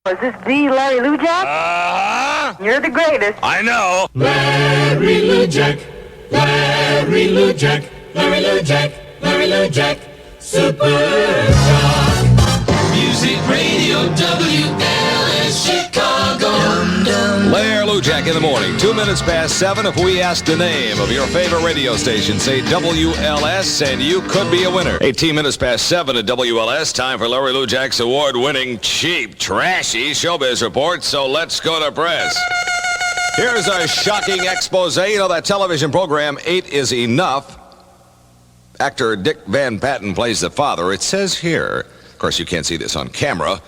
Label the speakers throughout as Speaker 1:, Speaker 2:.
Speaker 1: Is this the Larry Lou Jack? You're the greatest.
Speaker 2: I know.
Speaker 3: Larry Lou Jack, Larry Lou Jack, Larry Lou Jack, Larry Lou Jack, Super Talk. Music Radio WLS Chicago.
Speaker 2: Larry Lou Jack in the morning. 2 minutes past 7. If we asked the name of your favorite radio station, say WLS, and you could be a winner. 18 minutes past 7 at WLS. Time for Larry Lou Jack's award-winning, cheap, trashy showbiz report. So let's go to press. Here's a shocking expose. You know that television program, 8 is Enough. Actor Dick Van Patten plays the father. It says here, of course you can't see this on camera,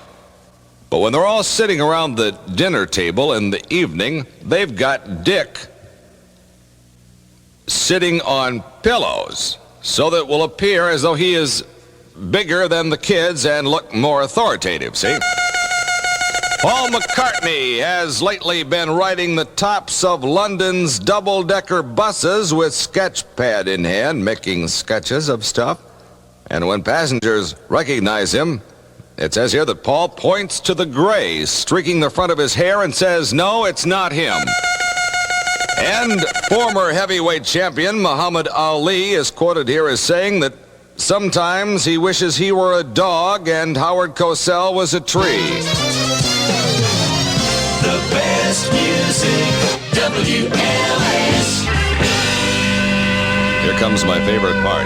Speaker 2: but when they're all sitting around the dinner table in the evening, they've got Dick sitting on pillows so that it will appear as though he is bigger than the kids and look more authoritative, see? Paul McCartney has lately been riding the tops of London's double-decker buses with sketch pad in hand, making sketches of stuff. And when passengers recognize him, it says here that Paul points to the gray streaking the front of his hair and says, no, it's not him. And former heavyweight champion Muhammad Ali is quoted here as saying that sometimes he wishes he were a dog and Howard Cosell was a tree.
Speaker 3: The best music, WLS.
Speaker 2: Here comes my favorite part.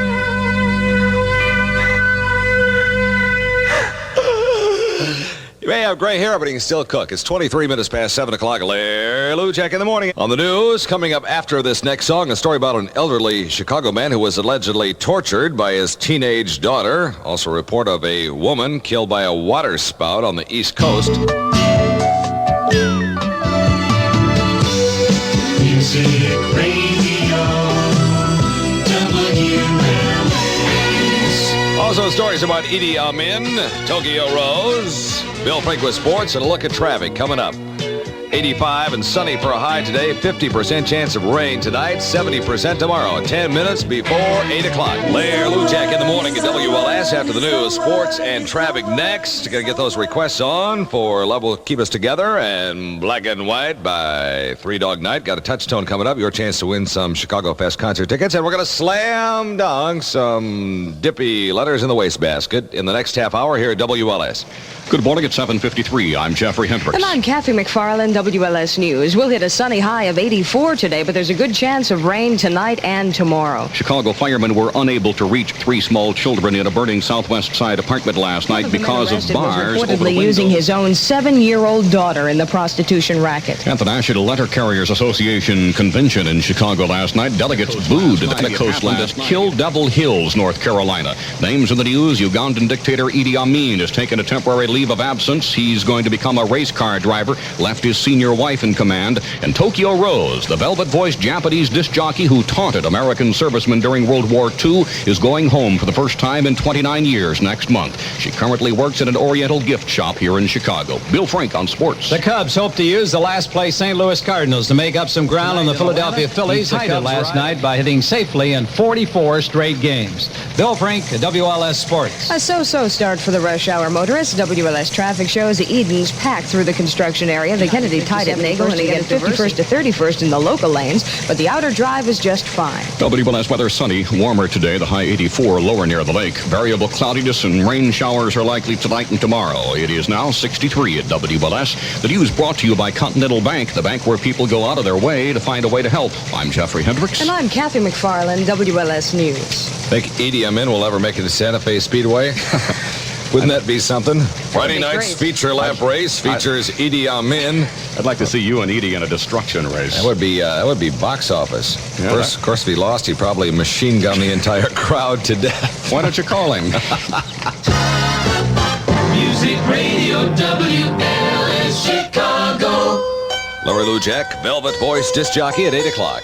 Speaker 2: You may have gray hair, but you can still cook. It's 23 minutes past 7 o'clock. Larry Lou Jack in the morning. On the news, coming up after this next song, a story about an elderly Chicago man who was allegedly tortured by his teenage daughter. Also a report of a woman killed by a water spout on the East Coast.
Speaker 3: Music Radio WLS.
Speaker 2: Also stories about Idi Amin, Tokyo Rose, Bill Frank with sports, and a look at traffic coming up. 85 and sunny for a high today, 50% chance of rain tonight, 70% tomorrow, 10 minutes before 8 o'clock. Larry Lou Jack in the morning at WLS after the news, sports and traffic next. Got to get those requests on for Love Will Keep Us Together and Black and White by Three Dog Night. Got a touchstone coming up, your chance to win some Chicago Fest concert tickets, and we're going to slam dunk some dippy letters in the wastebasket in the next half hour here at WLS.
Speaker 4: Good morning at 7:53. I'm Jeffrey Hendricks.
Speaker 5: And I'm Kathy McFarland, WLS News. We'll hit a sunny high of 84 today, but there's a good chance of rain tonight and tomorrow.
Speaker 4: Chicago firemen were unable to reach 3 small children in a burning southwest side apartment last night because of bars over the
Speaker 5: reportedly
Speaker 4: windows.
Speaker 5: using his own 7-year-old daughter in the prostitution racket.
Speaker 4: At the National Letter Carriers Association convention in Chicago last night, delegates booed the coastline at Kill Devil Hills, North Carolina. Names in the news: Ugandan dictator Idi Amin has taken a temporary leave of absence. He's going to become a race car driver, left his senior wife in command. And Tokyo Rose, the velvet-voiced Japanese disc jockey who taunted American servicemen during World War II, is going home for the first time in 29 years next month. She currently works at an Oriental gift shop here in Chicago. Bill Frank on sports.
Speaker 6: The Cubs hope to use the last-place St. Louis Cardinals to make up some ground on the Philadelphia Phillies. The Cubs last night by hitting safely in 44 straight games. Bill Frank, WLS Sports.
Speaker 5: A so-so start for the rush hour motorists. WLS traffic shows the Edens packed through the construction area. The Kennedy tight at Nagel, and again 51st to 31st in the local lanes, but the outer drive is just fine.
Speaker 4: WLS weather sunny, warmer today, the high 84, lower near the lake. Variable cloudiness and rain showers are likely tonight and tomorrow. It is now 63 at WLS. The news brought to you by Continental Bank, the bank where people go out of their way to find a way to help. I'm Jeffrey Hendricks.
Speaker 5: And I'm Kathy McFarland, WLS News.
Speaker 2: Think Idi Amin will ever make it to Santa Fe Speedway? Wouldn't that be something? Friday night's feature lap race features Idi Amin.
Speaker 4: I'd like to see you and Edie in a destruction race.
Speaker 2: That would be box office.
Speaker 4: Yeah,
Speaker 2: First, of course, if he lost, he'd probably machine gun the entire crowd to death.
Speaker 4: Why don't you call him?
Speaker 3: Music Radio WLS Chicago.
Speaker 2: Larry Lou Jack, velvet voice disc jockey at 8 o'clock.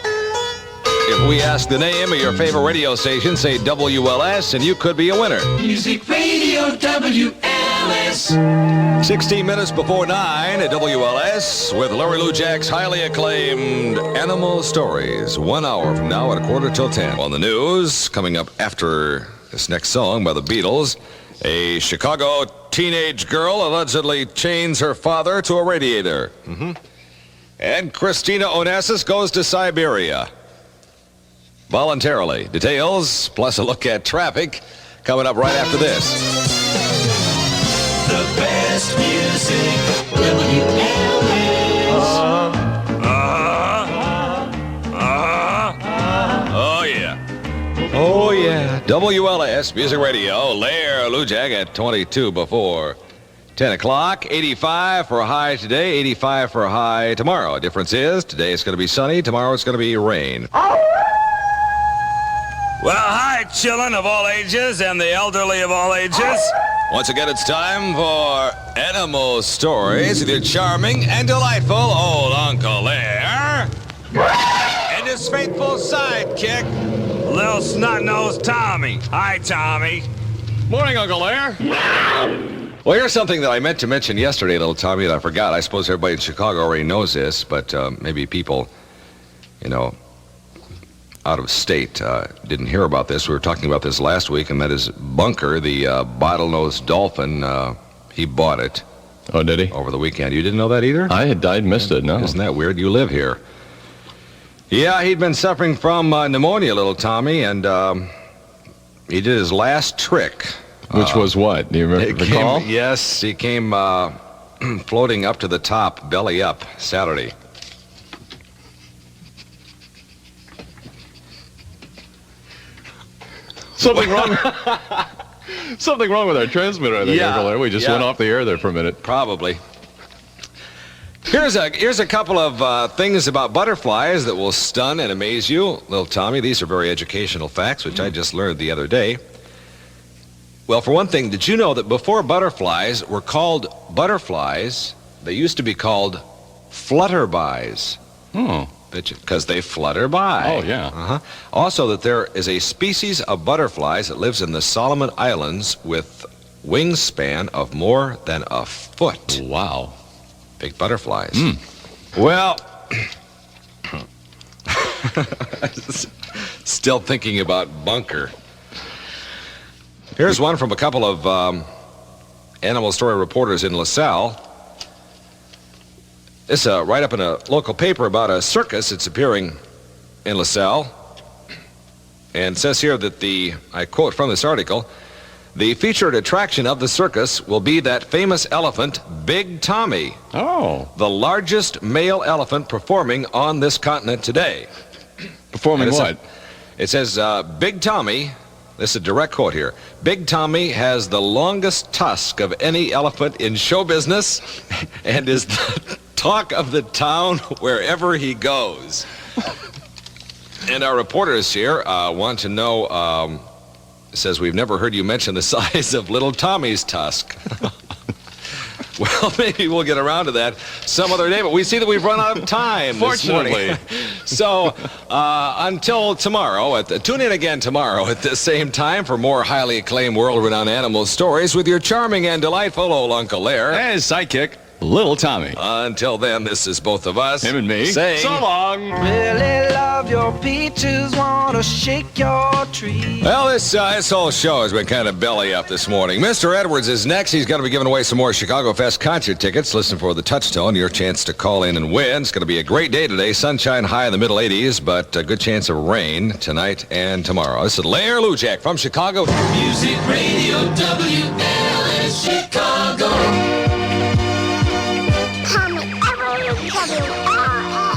Speaker 2: If we ask the name of your favorite radio station, say WLS, and you could be a winner.
Speaker 3: Music Radio WLS.
Speaker 2: 16 minutes before 9 at WLS with Larry Lou Jack's highly acclaimed Animal Stories. 1 hour from now at 9:45 till 10. On the news, coming up after this next song by the Beatles, A Chicago teenage girl allegedly chains her father to a radiator. And Christina Onassis goes to Siberia. Voluntarily. Details, plus a look at traffic, coming up right after this.
Speaker 3: The best music, WLS.
Speaker 2: Oh, yeah. Oh, yeah. WLS Music Radio. Lair Lujag at 22 before 10 o'clock. 85 for a high today, 85 for a high tomorrow. The difference is today it's going to be sunny, tomorrow it's going to be rain. Well, hi, children of all ages and the elderly of all ages. Once again, it's time for Animal Stories with your charming and delightful old Uncle Lair and his faithful sidekick, little snot-nosed Tommy. Hi, Tommy.
Speaker 4: Morning, Uncle Lair.
Speaker 2: Well, here's something that I meant to mention yesterday, little Tommy, that I forgot. I suppose everybody in Chicago already knows this, but maybe people, out of state didn't hear about this. We were talking about this last week, and that is Bunker, the bottlenose dolphin. He bought it.
Speaker 7: Oh, did he?
Speaker 2: Over the weekend. You didn't know that either?
Speaker 7: I missed it, no.
Speaker 2: Isn't that weird? You live here. Yeah, he'd been suffering from pneumonia, little Tommy, and he did his last trick.
Speaker 7: Which was what? Do you recall?
Speaker 2: Yes, he came floating up to the top, belly up, Saturday.
Speaker 7: Something wrong. Something wrong with our transmitter, I think,
Speaker 2: Yeah,
Speaker 7: Uncle Lair. We just went off the air there for a minute.
Speaker 2: Probably. Here's a couple of things about butterflies that will stun and amaze you, little Tommy. These are very educational facts, which I just learned the other day. Well, for one thing, did you know that before butterflies were called butterflies, they used to be called flutterbys? Because they flutter by.
Speaker 7: Oh, yeah.
Speaker 2: Also, that there is a species of butterflies that lives in the Solomon Islands with wingspan of more than a foot.
Speaker 7: Wow.
Speaker 2: Big butterflies. Well, still thinking about Bunker. Here's one from a couple of animal story reporters in LaSalle. This right up in a local paper about a circus that's appearing in LaSalle. And it says here that I quote from this article, the featured attraction of the circus will be that famous elephant, Big Tommy.
Speaker 7: Oh.
Speaker 2: The largest male elephant performing on this continent today.
Speaker 7: Performing what?
Speaker 2: It says, Big Tommy, this is a direct quote here, Big Tommy has the longest tusk of any elephant in show business and is the talk of the town wherever he goes. And our reporters here want to know, says, we've never heard you mention the size of little Tommy's tusk. Well, maybe we'll get around to that some other day, but we see that we've run out of time.
Speaker 7: Fortunately.
Speaker 2: So, until tomorrow, tune in again tomorrow at the same time for more highly acclaimed world-renowned animal stories with your charming and delightful old Uncle Lair.
Speaker 7: And his sidekick, Little Tommy.
Speaker 2: Until then, this is both of us.
Speaker 7: Him and me.
Speaker 2: Saying,
Speaker 7: So long.
Speaker 8: Really love your peaches, wanna shake your tree.
Speaker 2: Well, this whole show has been kind of belly up this morning. Mr. Edwards is next. He's going to be giving away some more Chicago Fest concert tickets. Listen for the touchstone, your chance to call in and win. It's going to be a great day today. Sunshine high in the middle 80s, but a good chance of rain tonight and tomorrow. This is Lair Lujak from Chicago.
Speaker 3: Music Radio WLS Chicago.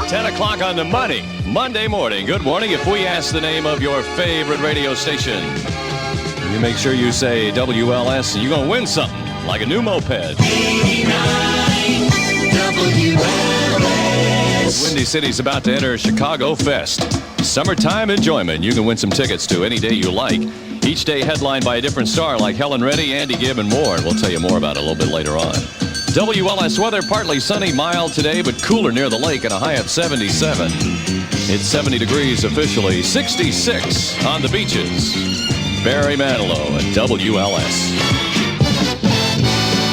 Speaker 7: 10 o'clock on the money, Monday morning. Good morning. If we ask the name of your favorite radio station, you make sure you say WLS and you're going to win something, like a new moped.
Speaker 3: 89 WLS.
Speaker 7: Windy City's about to enter Chicago Fest. Summertime enjoyment. You can win some tickets to any day you like. Each day headlined by a different star like Helen Reddy, Andy Gibb, and more. And we'll tell you more about it a little bit later on. WLS weather, partly sunny, mild today, but cooler near the lake and a high of 77. It's 70 degrees officially, 66 on the beaches. Barry Manilow at WLS.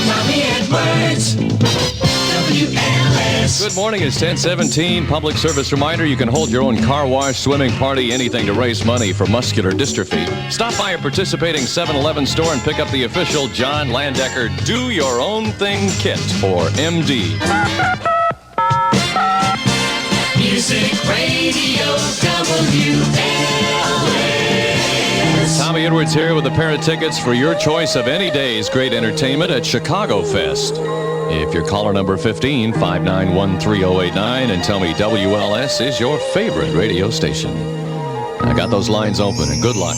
Speaker 3: Tommy Edwards, WLS.
Speaker 7: Good morning. It's 10:17. Public service reminder, you can hold your own car wash, swimming party, anything to raise money for muscular dystrophy. Stop by a participating 7-Eleven store and pick up the official John Landecker Do Your Own Thing kit, or MD.
Speaker 3: Music Radio WLS.
Speaker 7: Tommy Edwards here with a pair of tickets for your choice of any day's great entertainment at Chicago Fest. If you're caller number 15, 5913089, and tell me WLS is your favorite radio station. I got those lines open, and good luck.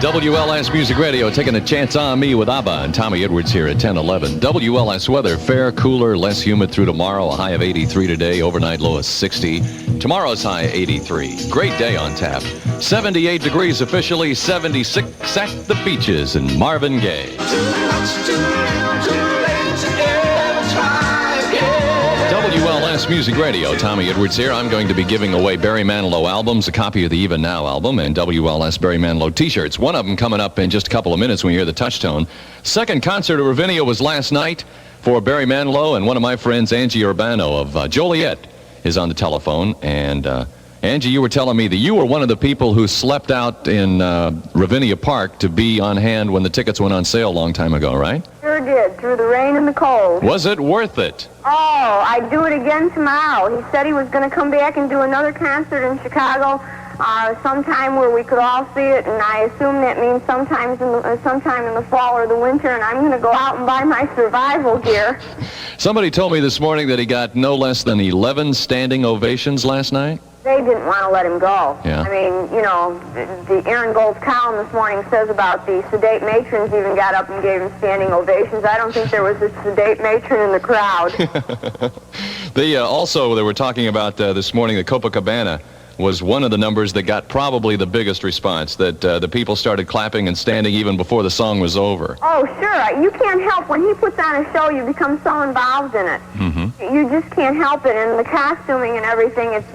Speaker 7: WLS Music Radio taking a chance on me with ABBA and Tommy Edwards here at 10:11. WLS weather, fair, cooler, less humid through tomorrow. A high of 83 today, overnight low of 60. Tomorrow's high 83. Great day on tap. 78 degrees officially, 76 at the beaches in Marvin Gaye. WLS Music Radio, Tommy Edwards here. I'm going to be giving away Barry Manilow albums, a copy of the Even Now album, and WLS Barry Manilow t-shirts. One of them coming up in just a couple of minutes when you hear the touchtone. Second concert at Ravinia was last night for Barry Manilow, and one of my friends, Angie Urbano of Joliet, is on the telephone. And Angie, you were telling me that you were one of the people who slept out in Ravinia Park to be on hand when the tickets went on sale a long time ago, right?
Speaker 1: Sure did, through the rain and the cold.
Speaker 7: Was it worth it?
Speaker 1: Oh, I'd do it again tomorrow. He said he was going to come back and do another concert in Chicago sometime where we could all see it, and I assume that means sometime in the fall or the winter, and I'm going to go out and buy my survival gear.
Speaker 7: Somebody told me this morning that he got no less than 11 standing ovations last night.
Speaker 1: They didn't want to let him go.
Speaker 7: Yeah.
Speaker 1: I mean, you know, the Aaron Gold's column this morning says about the sedate matrons even got up and gave him standing ovations. I don't think there was a sedate matron in the crowd.
Speaker 7: Also, they were talking about this morning that Copacabana was one of the numbers that got probably the biggest response, that the people started clapping and standing even before the song was over.
Speaker 1: Oh, sure. You can't help. When he puts on a show, you become so involved in it.
Speaker 7: Mm-hmm.
Speaker 1: You just can't help it. And the costuming and everything, it's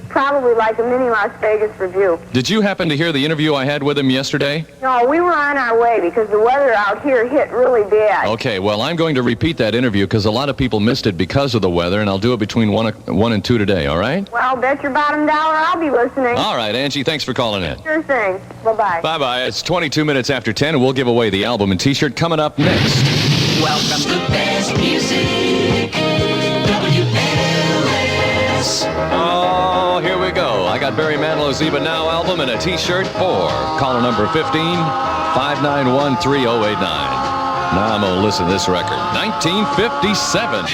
Speaker 1: probably like a mini Las Vegas review.
Speaker 7: Did you happen to hear the interview I had with him yesterday?
Speaker 1: No, we were on our way because the weather out here hit really bad.
Speaker 7: Okay, well, I'm going to repeat that interview because a lot of people missed it because of the weather, and I'll do it between 1 and 2 today, all right?
Speaker 1: Well, bet your bottom dollar I'll be listening.
Speaker 7: All right, Angie, thanks for calling in.
Speaker 1: Sure thing. Bye-bye.
Speaker 7: Bye-bye. It's 22 minutes after 10, and we'll give away the album and T-shirt coming up next.
Speaker 3: Welcome to Best Music WLS.
Speaker 7: Oh, here we go. I got Barry Manilow's Even Now album and a T-shirt for caller number 15, 5913089. Now I'm going to listen to this record. 1957.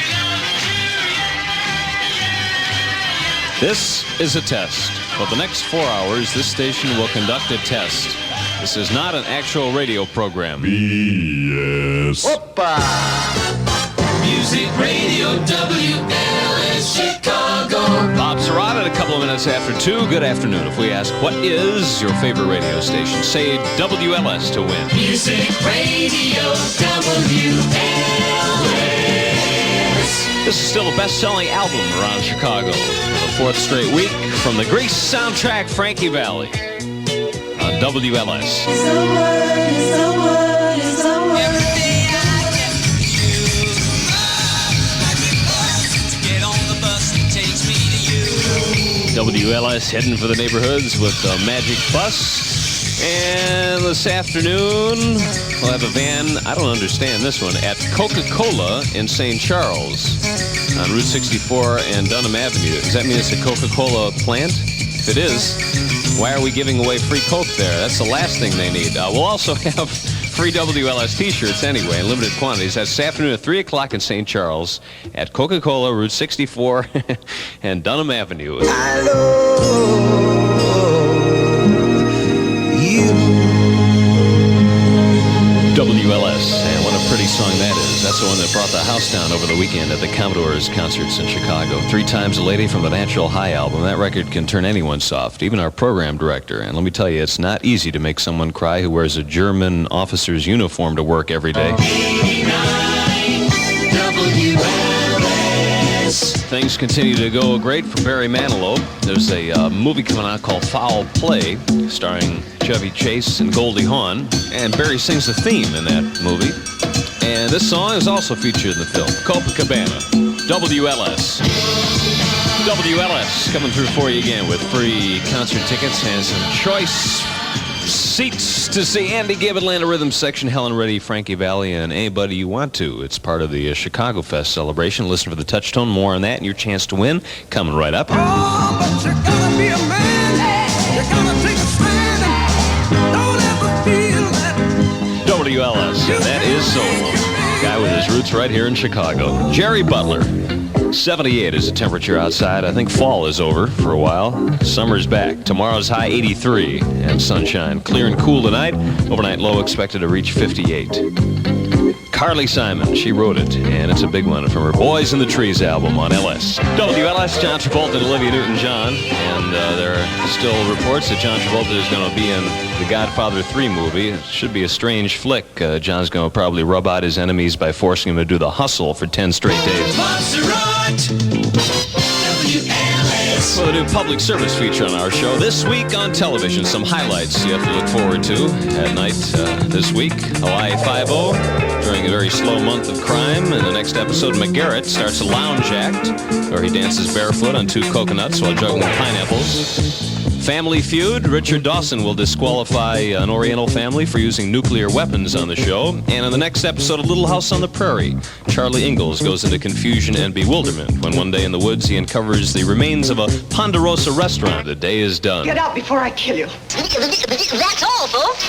Speaker 7: This is a test. For the next 4 hours, this station will conduct a test. This is not an actual radio program.
Speaker 2: BS.
Speaker 3: Music Radio WLS Chicago.
Speaker 7: Bob Surratt at a couple of minutes after 2. Good afternoon. If we ask, what is your favorite radio station? Say WLS to win.
Speaker 3: Music Radio WLS.
Speaker 7: This is still a best-selling album around Chicago for the 4th straight week from the Grease soundtrack, Frankie Valli, on WLS. WLS heading for the neighborhoods with the Magic Bus. And this afternoon, we'll have a van, I don't understand this one, at Coca-Cola in St. Charles on Route 64 and Dunham Avenue. Does that mean it's a Coca-Cola plant? If it is, why are we giving away free Coke there? That's the last thing they need. We'll also have free WLS T-shirts anyway in limited quantities. That's this afternoon at 3 o'clock in St. Charles at Coca-Cola, Route 64 and Dunham Avenue.
Speaker 8: I love you.
Speaker 7: WLS, and what a pretty song that is. That's the one that brought the house down over the weekend at the Commodores concerts in Chicago. 3 Times a Lady from the Natural High album. That record can turn anyone soft, even our program director. And let me tell you, it's not easy to make someone cry who wears a German officer's uniform to work every day.
Speaker 3: 89 WLS.
Speaker 7: Things continue to go great for Barry Manilow. There's a movie coming out called Foul Play, starring Chevy Chase and Goldie Hawn, and Barry sings the theme in that movie. And This song is also featured in the film, Copacabana, WLS. WLS coming through for you again with free concert tickets and some choice seats to see Andy Gibb, Atlanta Rhythm Section, Helen Reddy, Frankie Valli, and anybody you want to. It's part of the Chicago Fest celebration. Listen for the touchtone. More on that and your chance to win coming right up.
Speaker 8: Oh, but you're gonna be a man. You're gonna take a stand and don't ever feel that.
Speaker 7: WLS, and that is soul. Guy with his roots right here in Chicago. Jerry Butler. 78 is the temperature outside. I think fall is over for a while. Summer's back. Tomorrow's high 83 and sunshine. Clear and cool tonight. Overnight low expected to reach 58. Carly Simon, she wrote it, and it's a big one from her Boys in the Trees album on LS. WLS, John Travolta and Olivia Newton-John. And there are still reports that John Travolta is going to be in the Godfather 3 movie. It should be a strange flick. John's going to probably rub out his enemies by forcing him to do the hustle for 10 straight days.
Speaker 3: WLS.
Speaker 7: Well, a new public service feature on our show this week on television. Some highlights you have to look forward to at night this week. Hawaii Five-0 during a very slow month of crime. In the next episode, McGarrett starts a lounge act where he dances barefoot on 2 coconuts while juggling pineapples. Family Feud, Richard Dawson will disqualify an Oriental family for using nuclear weapons on the show. And in the next episode of Little House on the Prairie, Charlie Ingalls goes into confusion and bewilderment when one day in the woods he uncovers the remains of a Ponderosa restaurant. The day is done.
Speaker 9: Get out before I kill you.
Speaker 10: That's all, folks.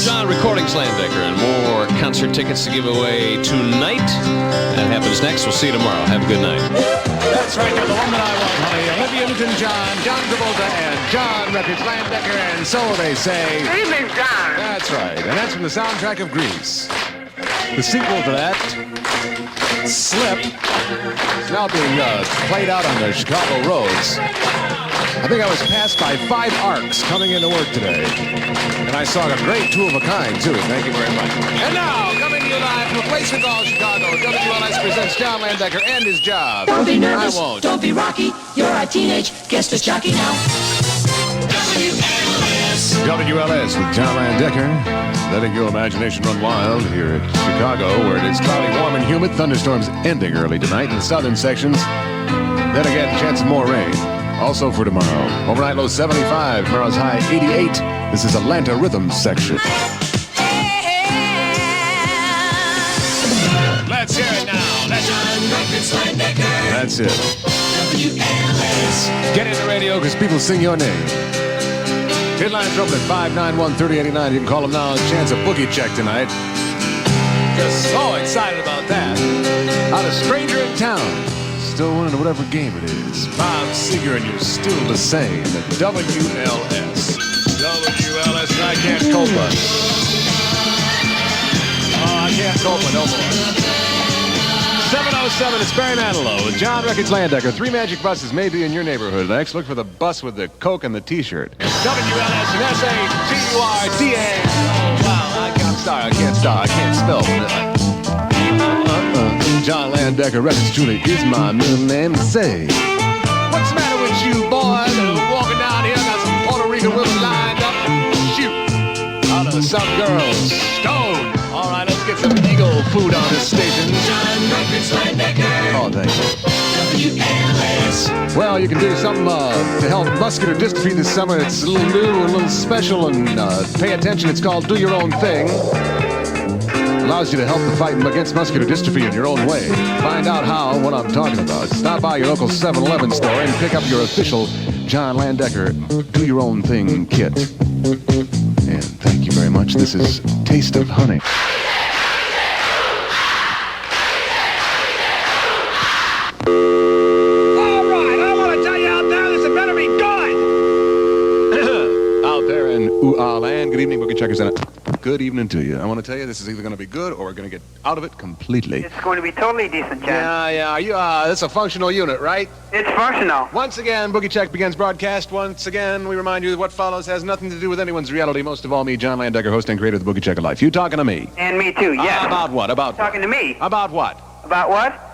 Speaker 7: John Recordings Landecker and more concert tickets to give away tonight. That happens next. We'll see you tomorrow. Have a good night.
Speaker 11: That's right, they're the one that I want, honey. Olivia Newton-John, John Travolta, and John Records Landecker, and so they say.
Speaker 1: Evening, John.
Speaker 11: That's right, and that's from the soundtrack of Grease. The sequel to that, Slip, is now being played out on the Chicago roads. I think I was passed by 5 arcs coming into work today. And I saw a great two of a kind, too. Thank you very much. And now, coming to you live from a place we call Chicago, WLS presents John Landecker and his job.
Speaker 3: Don't be nervous.
Speaker 11: I won't.
Speaker 3: Don't be rocky. You're a teenage guest disc jockey now. WLS.
Speaker 11: WLS with John Landecker. Letting your imagination run wild here at Chicago, where it is cloudy, warm, and humid. Thunderstorms ending early tonight in the southern sections. Then again, chance of more rain. Also for tomorrow. Overnight low 75, tomorrow's high 88. This is Atlanta Rhythm Section. Let's hear it now. That's it.
Speaker 3: WLS.
Speaker 11: Get in the radio because people sing your name. Hit lines open at 591-3089. You can call them now. Chance of boogie check tonight. Just so excited about that. Out of Stranger in Town. Still winning whatever game it is. Bob Seger, and you're still the same at WLS. WLS, I can't cope with. Oh, I can't cope with no more. 707, it's Barry Manilow with John Records Landecker. 3 magic buses may be in your neighborhood next. Look for the bus with the Coke and the T-shirt. WLS and S-A-G-U-R-D-A. Oh, wow, I can't spell. John Landecker, Records truly is my middle name. Say, what's the matter with you, boys? Walking down here, got some Puerto Rican women lined up. Shoot, out of some girls. Stone. All right, let's get some Eagle food on this station.
Speaker 3: John Records Landecker.
Speaker 11: Oh, thank you.
Speaker 3: WLS.
Speaker 11: Well, you can do something to help muscular dystrophy this summer. It's a little new, a little special, and pay attention. It's called Do Your Own Thing. Allows you to help the fight against muscular dystrophy in your own way. Find out how and what I'm talking about. Stop by your local 7-Eleven store and pick up your official John Landecker Do Your Own Thing kit. And thank you very much. This is Taste of Honey. All right, I want to tell you out there, this had better be good. Out there in land. Good evening, Boogie Checkers. Good evening to you. I want to tell you this is either going to be good or we're going to get out of it completely.
Speaker 12: It's going to be totally decent, John.
Speaker 11: Yeah. Are you, that's a functional unit, right?
Speaker 12: It's functional.
Speaker 11: Once again, Boogie Check begins broadcast. Once again, we remind you that what follows has nothing to do with anyone's reality. Most of all, me, John Landecker, host and creator of the Boogie Check of Life. You talking to me?
Speaker 12: And me too, yes.
Speaker 11: About what? About
Speaker 12: talking to me.
Speaker 11: About what?
Speaker 12: About what?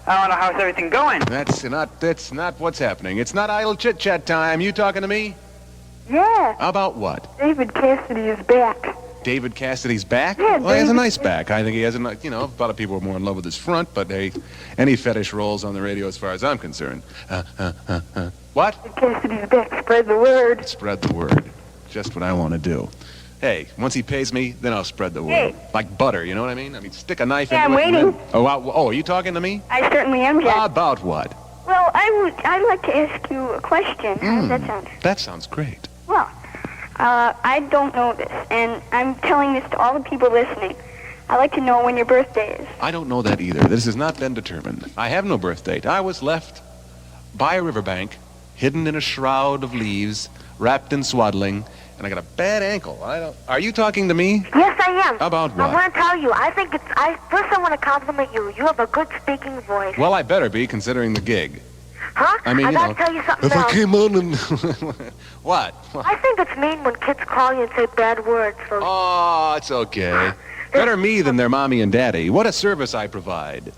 Speaker 12: I want to know how's everything going.
Speaker 11: That's not what's happening. It's not idle chit-chat time. You talking to me?
Speaker 1: Yeah.
Speaker 11: About what?
Speaker 1: David Cassidy is back.
Speaker 11: David Cassidy's back?
Speaker 1: Yeah,
Speaker 11: well, he has a
Speaker 1: David-
Speaker 11: nice back. I think he has a nice, a lot of people are more in love with his front, but hey, any fetish rolls on the radio as far as I'm concerned. What?
Speaker 1: Cassidy's back. Spread the word.
Speaker 11: Spread the word. Just what I want to do. Hey, once he pays me, then I'll spread the word.
Speaker 1: Hey.
Speaker 11: Like butter, you know what I mean? I mean, stick a knife
Speaker 1: Yeah,
Speaker 11: into
Speaker 1: I'm
Speaker 11: it. and
Speaker 1: waiting.
Speaker 11: then- Oh, are you talking to me?
Speaker 1: I certainly am, Jack.
Speaker 11: About what?
Speaker 1: Well, I'd like to ask you a question. How does that sound?
Speaker 11: That sounds great.
Speaker 1: Well, I don't know this, and I'm telling this to all the people listening. I'd like to know when your birthday is.
Speaker 11: I don't know that either. This has not been determined. I have no birth date. I was left by a riverbank, hidden in a shroud of leaves, wrapped in swaddling, and I got a bad ankle. Are you talking to me?
Speaker 10: Yes, I am.
Speaker 11: About what?
Speaker 10: I want to tell you, first I want to compliment you. You have a good speaking voice.
Speaker 11: Well, I better be, considering the gig.
Speaker 10: Huh?
Speaker 11: I mean,
Speaker 10: I gotta tell you something
Speaker 11: if I
Speaker 10: else.
Speaker 11: came on and... What?
Speaker 10: I think it's mean when kids call you and say bad words. So
Speaker 11: Oh, it's okay. Better me than their mommy and daddy. What a service I provide.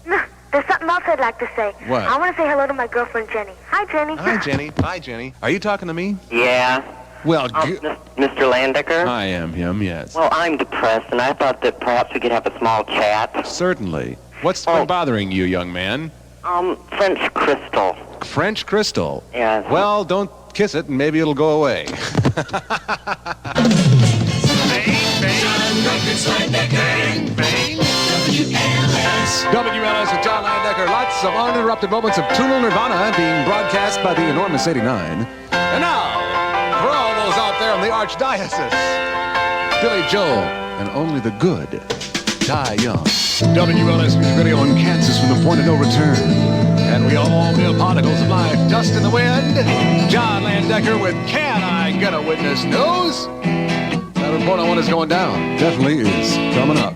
Speaker 10: there's something else I'd like to say.
Speaker 11: What?
Speaker 10: I want to say hello to my girlfriend, Jenny. Hi, Jenny.
Speaker 11: Hi, Jenny. Hi, Jenny. Are you talking to me?
Speaker 9: Yeah.
Speaker 11: Well,
Speaker 9: Mr. Landecker?
Speaker 11: I am him, yes.
Speaker 9: Well, I'm depressed, and I thought that perhaps we could have a small chat.
Speaker 11: Certainly. What's been bothering you, young man?
Speaker 9: French crystal.
Speaker 11: French crystal?
Speaker 9: Yes.
Speaker 11: Well, don't kiss it, and maybe it'll go away. WLS with John Landecker. Lots of uninterrupted moments of tonal nirvana being broadcast by the enormous 89. And now, for all those out there in the Archdiocese, Billy Joel and Only the Good Die Young. WLS Music Radio in Kansas from the point of no return. And we all mere particles of life, dust in the wind. John Landecker with Can I Get a Witness News? That report on what is going down definitely is coming up.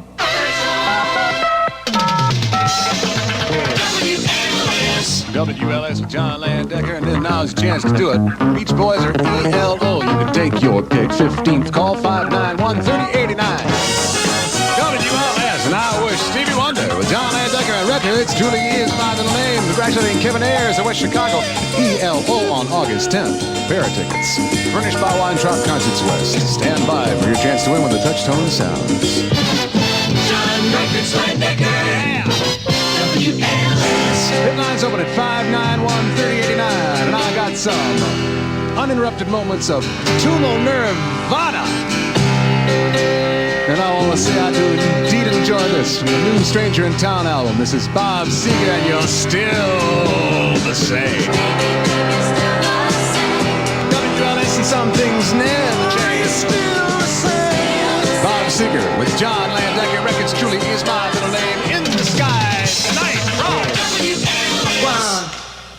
Speaker 11: WLS with John Landecker, and then now's a chance to do it. Beach Boys are ELO. You can take your pick. 15th call, 591-3089. WLS, and I wish Stevie Wonder with John Landecker and Records. Julie is my little name. Congratulating Kevin Ayers of West Chicago. ELO on August 10th. Pair of tickets. Furnished by Weintraub Concerts West. Stand by for your chance to win with the Touchtone sounds.
Speaker 3: John Records Landecker. WLS.
Speaker 11: Headlines open at 591-3089, and I got some uninterrupted moments of tonal nirvana. And I want to say I do indeed enjoy this from the new Stranger in Town album. This is Bob Seger, and you're still the same. WLS and some things never change. Bob Seger with John Landecker Records. Truly is my little name in the sky tonight.
Speaker 3: One,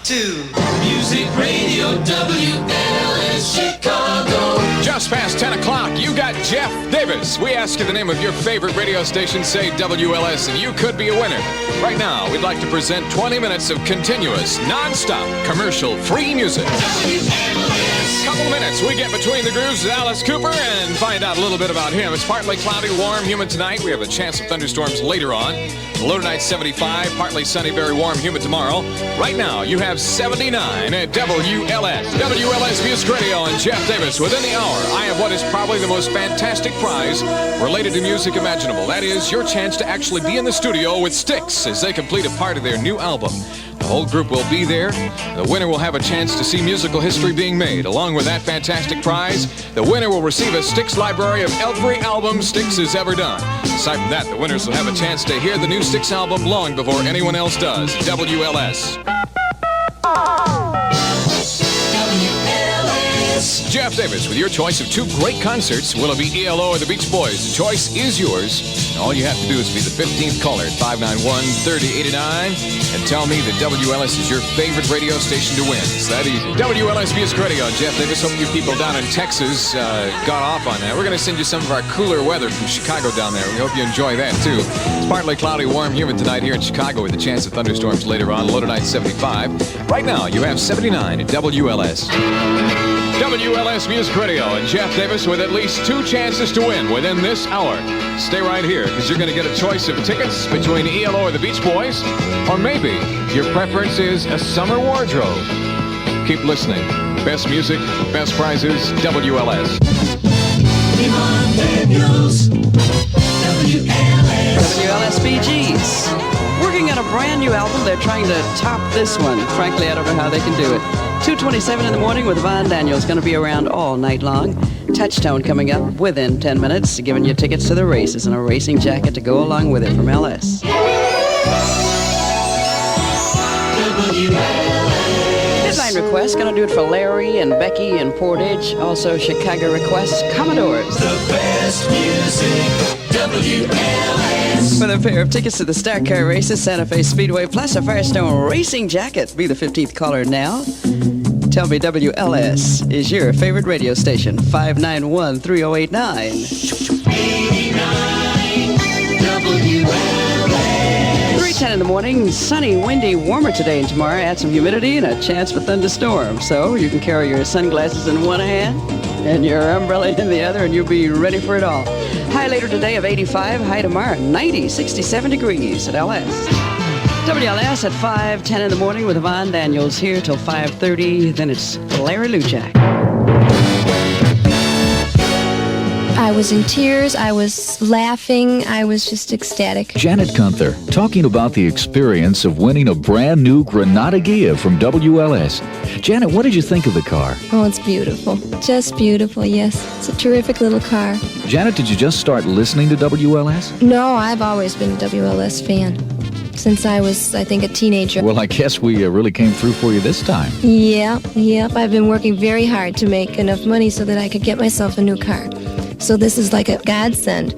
Speaker 3: two. Music Radio WLS Chicago.
Speaker 2: Just past 10 o'clock, you got Jeff Davis. We ask you the name of your favorite radio station, say WLS, and you could be a winner. Right now, we'd like to present 20 minutes of continuous, non-stop, commercial-free music. Couple of minutes, we get between the grooves with Alice Cooper and find out a little bit about him. It's partly cloudy, warm, humid tonight. We have a chance of thunderstorms later on. The low tonight 75, partly sunny, very warm, humid tomorrow. Right now, you have 79 at WLS. WLS Music Radio and Jeff Davis. Within the hour, I have what is probably the most fantastic prize related to music imaginable. That is your chance to actually be in the studio with Styx as they complete a part of their new album. The whole group will be there. The winner will have a chance to see musical history being made. Along with that fantastic prize, the winner will receive a Styx library of every album Styx has ever done. Aside from that, the winners will have a chance to hear the new Styx album long before anyone else does. WLS. Jeff Davis with your choice of two great concerts. Will it be ELO or the Beach Boys? The choice is yours. And all you have to do is be the 15th caller at 591-3089 and tell me that WLS is your favorite radio station to win. It's that easy. WLS Music Radio. Jeff Davis. Hope you people down in Texas got off on that. We're going to send you some of our cooler weather from Chicago down there. We hope you enjoy that too. It's partly cloudy, warm, humid tonight here in Chicago with a chance of thunderstorms later on. Low tonight 75. Right now, you have 79 at WLS.
Speaker 7: WLS Music Radio and Jeff Davis with at least 2 chances to win within this hour. Stay right here because you're going to get a choice of tickets between ELO or the Beach Boys, or maybe your preference is a summer wardrobe. Keep listening. Best music, best prizes, WLS.
Speaker 3: Iman Daniels, WLS
Speaker 13: BGs. Working on a brand new album. They're trying to top this one. Frankly, I don't know how they can do it. 2:27 in the morning with Von Daniels. Going to be around all night long. Touchstone coming up within 10 minutes. Giving you tickets to the races and a racing jacket to go along with it from LS. Headline request. Going to do it for Larry and Becky and Portage. Also Chicago requests. Commodores.
Speaker 3: The best music, WLS.
Speaker 13: With a pair of tickets to the Stock Car Races, Santa Fe Speedway, plus a Firestone racing jacket. Be the 15th caller now. Tell me WLS is your favorite radio station. 591-3089.
Speaker 3: 89 WLS.
Speaker 13: 3:10 in the morning. Sunny, windy, warmer today and tomorrow. Add some humidity and a chance for thunderstorms. So you can carry your sunglasses in one hand and your umbrella in the other, and you'll be ready for it all. High later today of 85. High tomorrow 90, 67 degrees at LS. WLS at 5:10 in the morning with Von Daniels here till 5:30. Then it's Larry Luchak.
Speaker 14: I was in tears. I was laughing. I was just ecstatic.
Speaker 15: Janet Gunther talking about the experience of winning a brand new Granada Ghia from WLS. Janet, what did you think of the car?
Speaker 14: Oh, it's beautiful. Just beautiful, yes. It's a terrific little car.
Speaker 15: Janet, did you just start listening to WLS?
Speaker 14: No, I've always been a WLS fan. Since I was, I think, a teenager.
Speaker 15: Well, I guess we really came through for you this time.
Speaker 14: Yep. I've been working very hard to make enough money so that I could get myself a new car. So this is like a godsend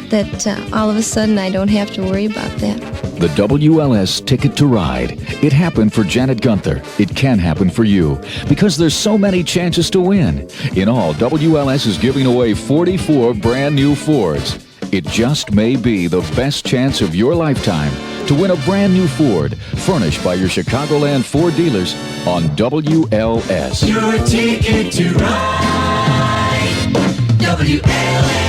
Speaker 14: that all of a sudden I don't have to worry about that.
Speaker 15: The WLS Ticket to Ride. It happened for Janet Gunther. It can happen for you because there's so many chances to win. In all, WLS is giving away 44 brand new Fords. It just may be the best chance of your lifetime to win a brand new Ford furnished by your Chicagoland Ford dealers on WLS.
Speaker 3: Your ticket to ride, WLS.